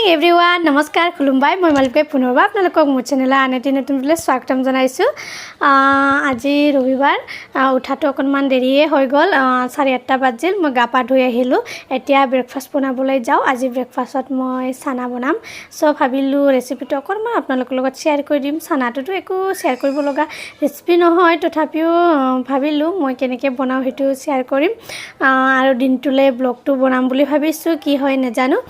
Everyone नमस्कार खुलुमबाय मैं मालिके पुनर्बार आपनालोকক मोर चेनेल आन एटी नतुन भिडिअ स्वागतम जनाइछु। আজি रविवार उठातो अकनमान देरिये হৈ গল 8:30 बाजिल मैं गा पा धुई आहिलो एतिया ब्रेकफास्ट बनाबोलै जाऊ। আজি ब्रेकफास्टत मैं साना बनाम सो भाबिलो रेसिपिটো अकनमान आपनालोকৰ লগত शेयर কৰি দিম। सानाটোতো একো शेयर কৰিব লগা रेसिपि নহয় तथापिও भाबिलो मैं केनेके बनाও हेतु शेयर কৰিম আৰু দিনটোলে ব্লগটো বনাম বুলি ভাবিছো কি হয় নেজানো।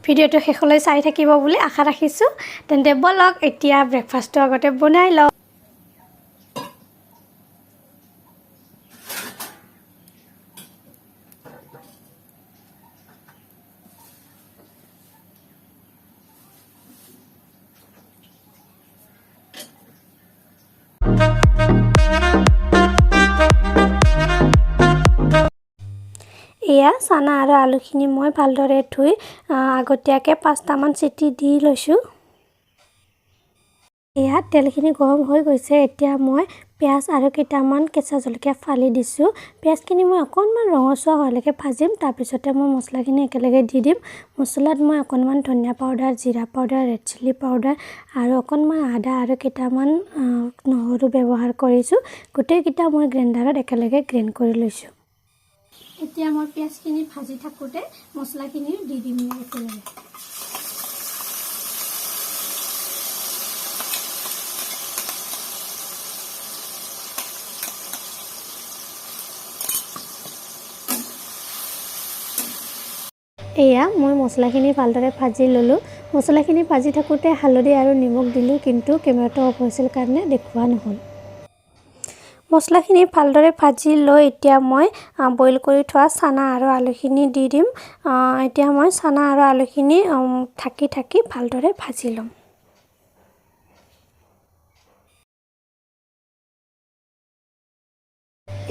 ভিডিওটো শেষলৈ চাই থাকিব বুলি আশা ৰাখিছো। তেন্তে বলক এতিয়া ব্ৰেকফাষ্টটো আগতে বনাই লওঁ। এয়া চানা আৰু আলুখিনি মই ভালদৰে ধুই আগতীয়াকৈ 5টামান চিটি দি লৈছোঁ। এয়া তেলখিনি গৰম হৈ গৈছে। এতিয়া মই পিয়াজ আৰু কেইটামান কেঁচা জলকীয়া ফালি দিছোঁ। পিয়াজখিনি মই অকণমান ৰঙচুৱা হোৱালৈকে ভাজিম। তাৰপিছতে মই মছলাখিনি একেলগে দি দিম। মছলাত মই অকণমান ধনিয়া পাউডাৰ, জিৰা পাউডাৰ, ৰেড চিলি পাউডাৰ আৰু অকণমান আদা আৰু কেইটামান নহৰু ব্যৱহাৰ কৰিছোঁ। গোটেইকেইটা মই গ্ৰাইণ্ডাৰত একেলগে গ্ৰাইণ্ড কৰি লৈছোঁ। এতিয়া মই পিয়াজখিনি ভাজি থাকোঁতে মছলাখিনি দি দিম একেলগে। এয়া মই মছলাখিনি ভালদৰে ভাজি ল'লোঁ। মছলাখিনি ভাজি থাকোঁতে হালধি আৰু নিমখ দিলোঁ, কিন্তু কেমেৰাটো অফ হৈছিল কাৰণে দেখুওৱা নহ'ল। মছলাখিনি ভালদৰে ভাজি লৈ এতিয়া মই বইল কৰি থোৱা চানা আৰু আলুখিনি দি দিম। এতিয়া মই চানা আৰু আলুখিনি ঢাকি ভালদৰে ভাজি ল'ম।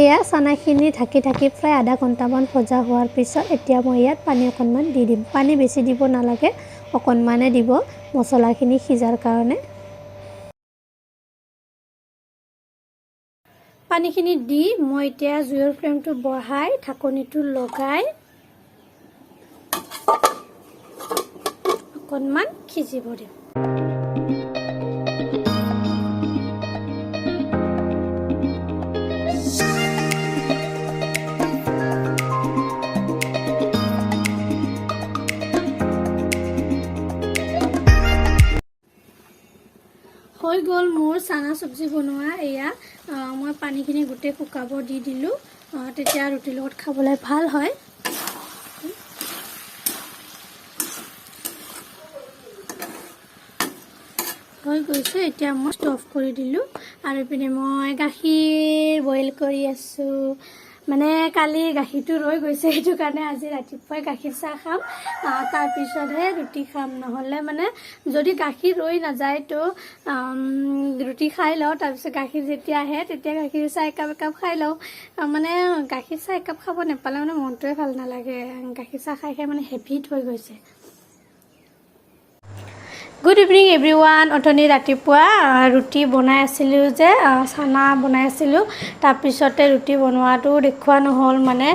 এয়া চানাখিনি ঢাকি প্ৰায় আধা ঘণ্টামান ভজা হোৱাৰ পিছত এতিয়া মই ইয়াত পানী অকণমান দি দিম। পানী বেছি দিব নালাগে, অকণমানে দিব মছলাখিনি সিজাৰ কাৰণে। পানীখিনি দি মই এতিয়া জুইৰ ফ্লেমটো বঢ়াই ঢাকনিটো লগাই অকণমান সিজিব দিম। হৈ গ'ল মোৰ চানা চব্জি বনোৱা। এয়া মই পানীখিনি গোটেই শুকাব দি দিলোঁ, তেতিয়া ৰুটিৰ লগত খাবলৈ ভাল হয়। হৈ গৈছে, এতিয়া মই ষ্টভ কৰি দিলোঁ আৰু ইপিনে মই গাখীৰ বইল কৰি আছোঁ। মানে কালি গাখীৰটো ৰৈ গৈছে, সেইটো কাৰণে আজি ৰাতিপুৱাই গাখীৰ চাহ খাম, তাৰপিছতহে ৰুটি খাম। নহ'লে মানে যদি গাখীৰ ৰৈ নাযায় তো ৰুটি খাই লওঁ, তাৰপিছত গাখীৰ যেতিয়া আহে তেতিয়া গাখীৰ চাহ একাপ খাই লওঁ। মানে গাখীৰ চাহ একাপ খাব নাপালে মানে মনটোৱে ভাল নালাগে। গাখীৰ চাহ খাই মানে হেবিট হৈ গৈছে। Good evening everyone. অথনি ৰাতিপুৱা ৰুটি বনাই আছিলোঁ যে চানা বনাই আছিলোঁ, তাৰপিছতে ৰুটি বনোৱাটো দেখুওৱা নহ'ল, মানে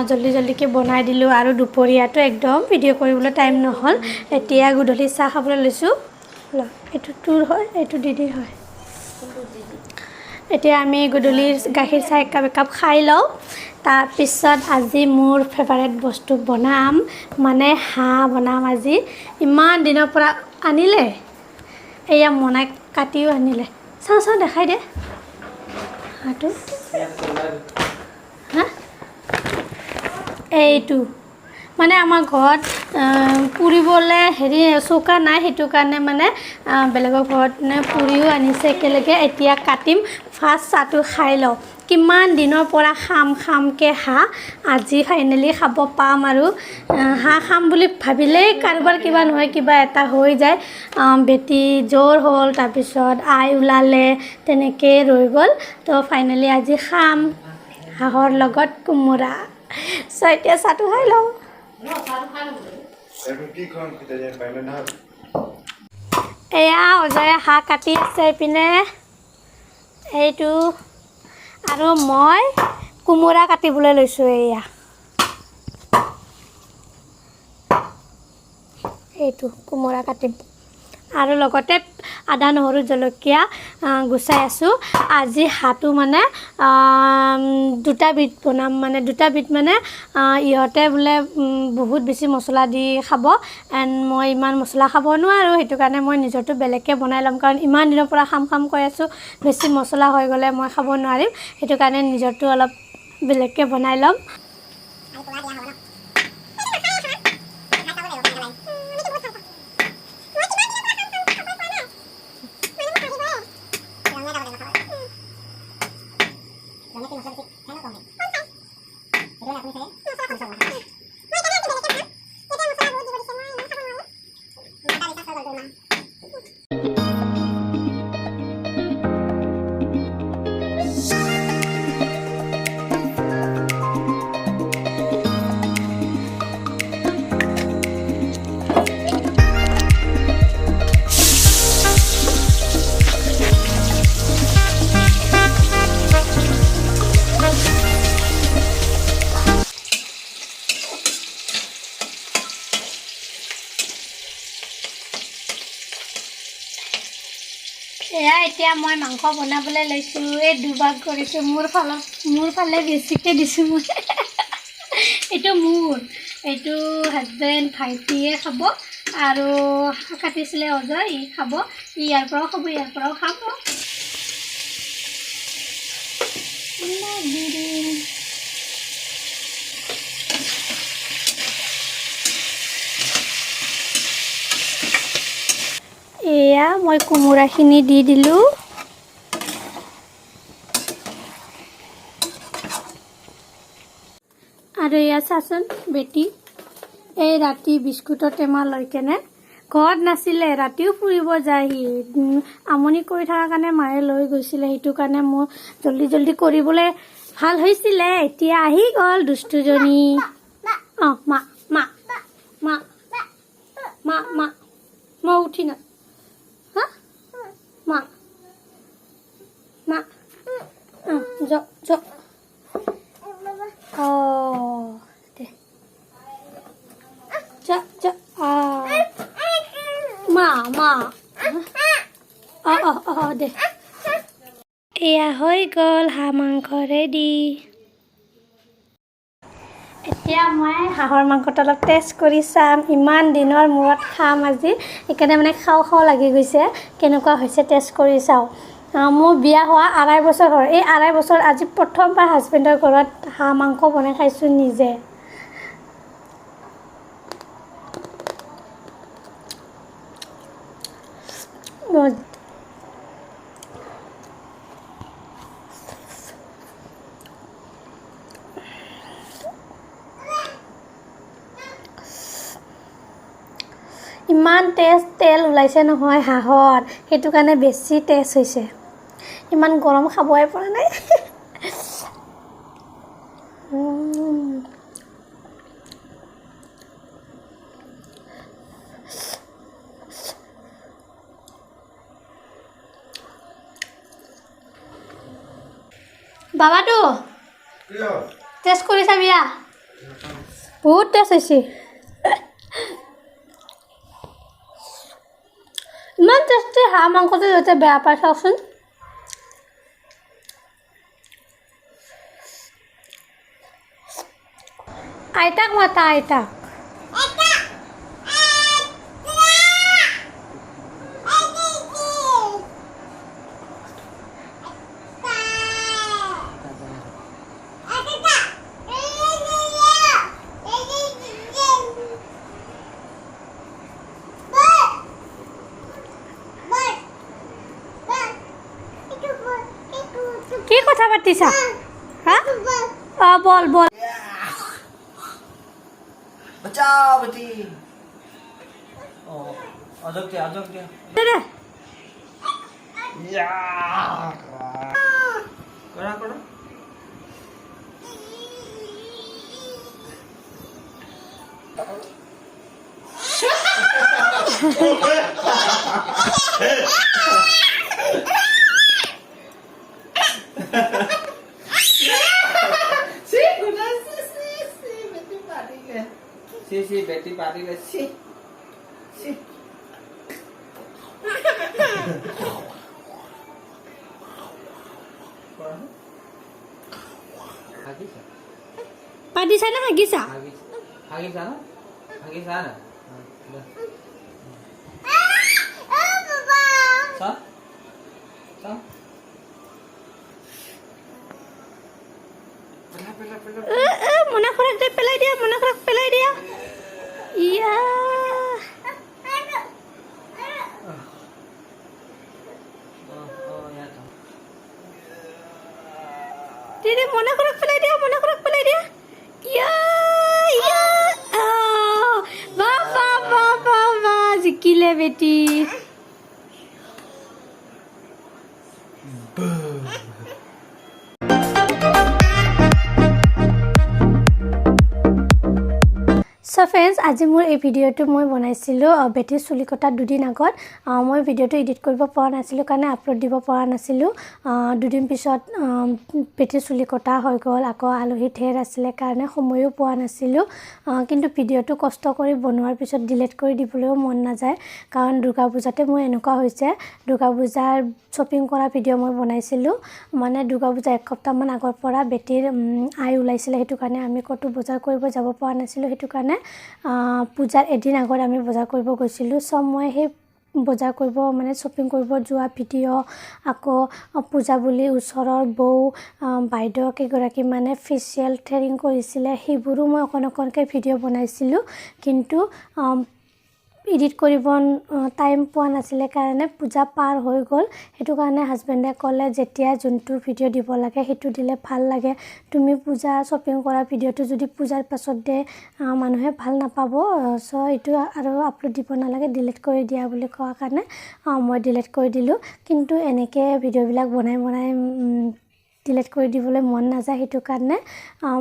জল্দিকৈ বনাই দিলোঁ আৰু দুপৰীয়াটো একদম ভিডিঅ' কৰিবলৈ টাইম নহ'ল। এতিয়া গধূলি চাহ খাবলৈ লৈছোঁ। এইটো তোৰ হয়, এইটো দিদিৰ হয়। এতিয়া আমি গধূলি গাখীৰ চাহ একাপ খাই লওঁ। তাৰপিছত আজি মোৰ ফেভাৰেট বস্তু বনাম, মানে হাঁহ বনাম আজি। ইমান দিনৰ পৰা আনিলে, এয়া মনাই কাটিও আনিলে। চাওঁ দেখাই দে হাঁহটো। হা, এইটো মানে আমাৰ ঘৰত পুৰিবলৈ চৌকা নাই, সেইটো কাৰণে মানে বেলেগৰ ঘৰত পুৰিও আনিছে একেলগে। এতিয়া কাটিম, ফাৰ্ষ্ট চাহটো খাই লওঁ। কিমান দিনৰ পৰা খামকৈ হাঁহ, আজি ফাইনেলি খাব পাম। আৰু হাঁহ খাম বুলি ভাবিলেই কাৰোবাৰ কিবা নহয় কিবা এটা হৈ যায়। বেটি জ্বৰ হ'ল, তাৰপিছত আই ওলালে, তেনেকৈ ৰৈ গ'ল। তো ফাইনেলি আজি খাম হাঁহৰ লগত কোমোৰা। এতিয়া চাহটো খাই লওঁ। এয়া অজয়ে হাঁহ কাটি আছে এইপিনে, এইটো আৰু মই কোমোৰা কাটিবলৈ লৈছোঁ। এইটো কোমোৰা কাটিম আৰু লগতে আদা নহৰু জলকীয়া গুচাই আছোঁ আজি হাঁহটো মানে দুটা বিধ বনাম মানে দুটা বিধ মানে ইহঁতে বোলে বহুত বেছি মছলা দি খাব এণ্ড মই ইমান মছলা খাব নোৱাৰোঁ সেইটো কাৰণে মই নিজৰটো বেলেগকৈ বনাই ল'ম কাৰণ ইমান দিনৰ পৰা খাম কৈ আছোঁ বেছি মছলা হৈ গ'লে মই খাব নোৱাৰিম সেইটো কাৰণে নিজৰটো অলপ বেলেগকৈ বনাই ল'ম এয়া এতিয়া মই মাংস বনাবলৈ লৈছোঁ এই দুভাগ কৰিছোঁ মোৰ ফালে বেছিকৈ দিছোঁ মই এইটো এইটো হাজবেণ্ড ভাইটিয়ে খাব আৰু কাটিছিলে অজয় ই খাব ইয়াৰ পৰাও খাব ইয়াৰ পৰাও খাব এয়া মই কোমোৰাখিনি দি দিলোঁ আৰু এয়া চাচোন বেটি এই ৰাতি বিস্কুটৰ টেমা লৈ কেনে ঘৰত নাছিলে ৰাতিও ফুৰিব যায়হি আমনি কৰি থকাৰ কাৰণে মায়ে লৈ গৈছিলে সেইটো কাৰণে মোৰ জল্দি কৰিবলৈ ভাল হৈছিলে এতিয়া আহি গ'ল দুষ্টুজনী মা মা মা মা মা মই উঠি না মা মা দে মা দে এয়া হৈ গ'ল হাঁহ মাংস ৰেডি এতিয়া মই হাঁহৰ মাংসটো অলপ টেষ্ট কৰি চাম ইমান দিনৰ মূৰত খাম আজি সেইকাৰণে মানে খাওঁ লাগি গৈছে কেনেকুৱা হৈছে টেষ্ট কৰি চাওঁ মোৰ বিয়া হোৱা 2.5 বছৰ হ'ল এই 2.5 বছৰ আজি প্ৰথমবাৰ হাজবেণ্ডৰ ঘৰত হাঁহ মাংস বনাই খাইছোঁ নিজে ইমান তেল ওলাইছে নহয় হাঁহত সেইটো কাৰণে বেছি টেষ্ট হৈছে ইমান গৰম খাবই পৰা নাই বাবাটো টেষ্ট কৰি চাবিয়া বহুত টেষ্ট হৈছে ইমান টেষ্টি হাঁহ মাংসটো যাতে বেয়া পাই চাওকচোন আইতাক মাতা আইতাক কি কথা পাতিছা হ্যাঁ বল बचाओ बेटी ओ अजब क्या दे या करा Sí, Betty Patty, sí. পাতিছা না হাগিছা মনা খোৰাক দে পেলাই দিয়া মনা খোৰাক পেলাই দিয়া ইয়া Dede mona khrak pelai dia ya ya ba zikile beti So friends, আজি মোৰ এই ভিডিওটো মই বনাইছিলো বেটি চুলি কটা দুদিন আগত মই ভিডিওটো এডিট কৰিব পৰা নাছিলো কাৰণে আপলোড দিব পৰা নাছিলো দুদিন পিছত বেটি চুলি কটা হৈ গল আকৌ আলহী ঠেৰ আছিল কাৰণে সময়ও পোৱা নাছিলো কিন্তু ভিডিওটো কষ্ট কৰি বনোৱাৰ পিছত ডিলিট কৰি দিবলৈও মন নাযায় কাৰণ দুৰ্গা পূজাতে মই এনেকুৱা হৈছে দুৰ্গা পূজাৰ শপিং কৰা ভিডিও মই বনাইছিলো মানে দুৰ্গা পূজা এক সপ্তাহ মান আগৰ পৰা বেটিৰ আই ওলাইছিল হেতু কাৰণে আমি কটো বজাৰ কৰিব যাব পৰা নাছিলো হেতু কাৰণে পূজাৰ এদিন আগত আমি বজাৰ কৰিব গৈছিলো সব মই হে বজাৰ কৰিব মানে শপিং কৰিব যোৱা ভিডিও আকৌ পূজা বুলি ওচৰৰ বৌ বাইদেউ কেগৰাকী মানে ফেচিয়েল থ্ৰেডিং কৰিছিল হেবোৰো মই অকনকে ভিডিও বনাইছিলো কিন্তু এডিট কৰিব টাইম পোৱা নাছিলে কাৰণে পূজা পাৰ হৈ গল হেতু কাৰণে হাজবেণ্ডে ক'লে যেতিয়া যোনটো ভিডিও দিব লাগে হেতু দিলে ভাল লাগে তুমি পূজা শপিং কৰা ভিডিওটো যদি পূজাৰ পাছত দে মানুহে ভাল নাপাব সো এটো আৰু আপলোড দিব নালাগে ডিলিট কৰি দিয়া বুলি কোৱা কাৰণে মই ডিলিট কৰি দিলো কিন্তু এনেকে ভিডিও বিলাক বনাই ডিলিট কৰি দিবলৈ মন নাযায় হেতু কাৰণে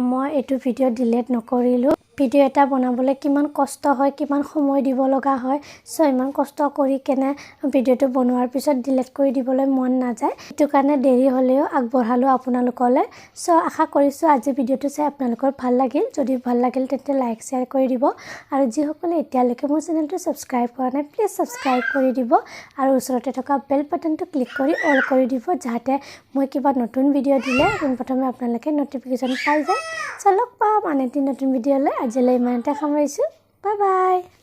মই এটো ভিডিও ডিলিট নকৰিলো ভিডিও এটা বনাবলৈ কিমান কষ্ট হয় কিমান সময় দিব লগা হয় সো ইমান কষ্ট কৰি কেনে ভিডিওটো বনোৱাৰ পিছত ডিলিট কৰি দিবলৈ মন নাযায় এটো কাৰণে দেৰি হলেও আগবঢ়ালো আপোনালোকলৈ সো আশা কৰিছো আজি ভিডিওটো চাই আপোনালোকৰ ভাল লাগিল যদি ভাল লাগিল তেন্তে লাইক শেয়াৰ কৰি দিব আৰু যি সকলে এতিয়ালৈকে মোৰ চেনেলটো সাবস্ক্ৰাইব কৰা নাই প্লিজ সাবস্ক্ৰাইব কৰি দিব আৰু ওচৰতে থকা বেল বাটনটো ক্লিক কৰি অল কৰি দিব যাতে মই কিবা নতুন ভিডিও দিলে প্ৰথমে আপোনালোকে নটিফিকেশন পাই যায় চলক পাম আন এটি নতুন ভিডিওলৈ আজিলৈ ইমানতে সামৰিছো বাই বাই